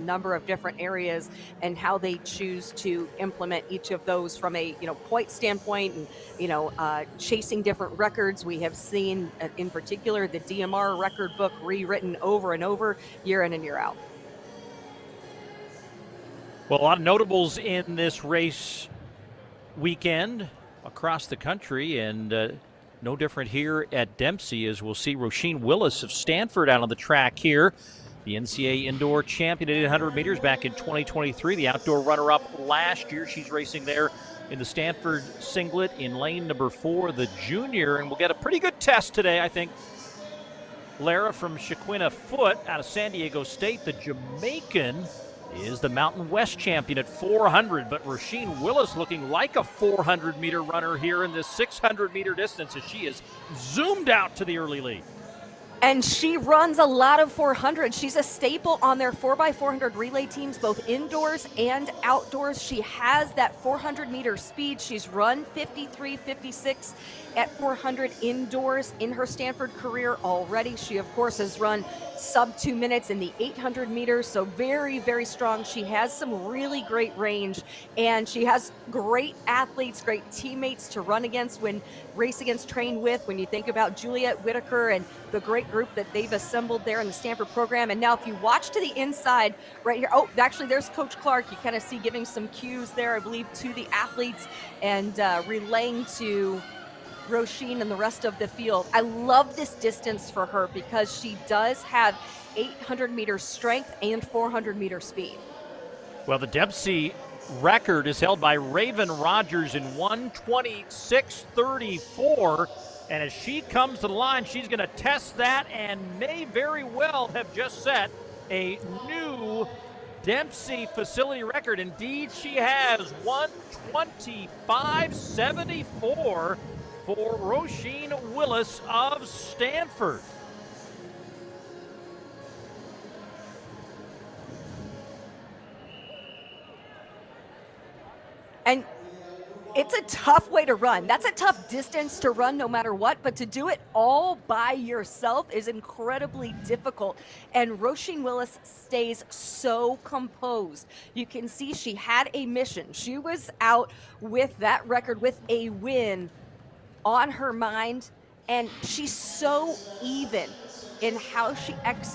number of different areas and how they choose to implement each of those from a point standpoint, and chasing different records. We have seen in particular the DMR record book rewritten over and over, year in and year out. Well, a lot of notables in this race weekend across the country, and no different here at Dempsey, as we'll see Roisin Willis of Stanford out on the track here. The NCAA indoor champion at 800 meters back in 2023, the outdoor runner-up last year. She's racing there in the Stanford singlet in lane number 4, the junior, and we'll get a pretty good test today, I think. Lara from Shaquina Foot out of San Diego State, the Jamaican, is the Mountain West champion at 400, but Roisin Willis looking like a 400-meter runner here in this 600-meter distance as she is zoomed out to the early lead. And she runs a lot of 400. She's a staple on their 4x400 relay teams, both indoors and outdoors. She has that 400-meter speed. She's run 53:56 at 400 indoors in her Stanford career already. She, of course, has run sub 2 minutes in the 800 meters, so very, very strong. She has some really great range, and she has great athletes, great teammates to run against, race against, train with. When you think about Juliet Whitaker and the great group that they've assembled there in the Stanford program. And now if you watch to the inside right here, actually there's Coach Clark. You kind of see giving some cues there, I believe, to the athletes and relaying to Roisin and the rest of the field. I love this distance for her because she does have 800-meter strength and 400-meter speed. Well, the Dempsey record is held by Raven Rogers in 1:26:34. And as she comes to the line, she's going to test that and may very well have just set a new Dempsey facility record. Indeed, she has 1:25:74 for Roisin Willis of Stanford. And it's a tough way to run. That's a tough distance to run no matter what, but to do it all by yourself is incredibly difficult. And Roisin Willis stays so composed. You can see she had a mission. She was out with that record, with a win on her mind, and she's so even in how she executes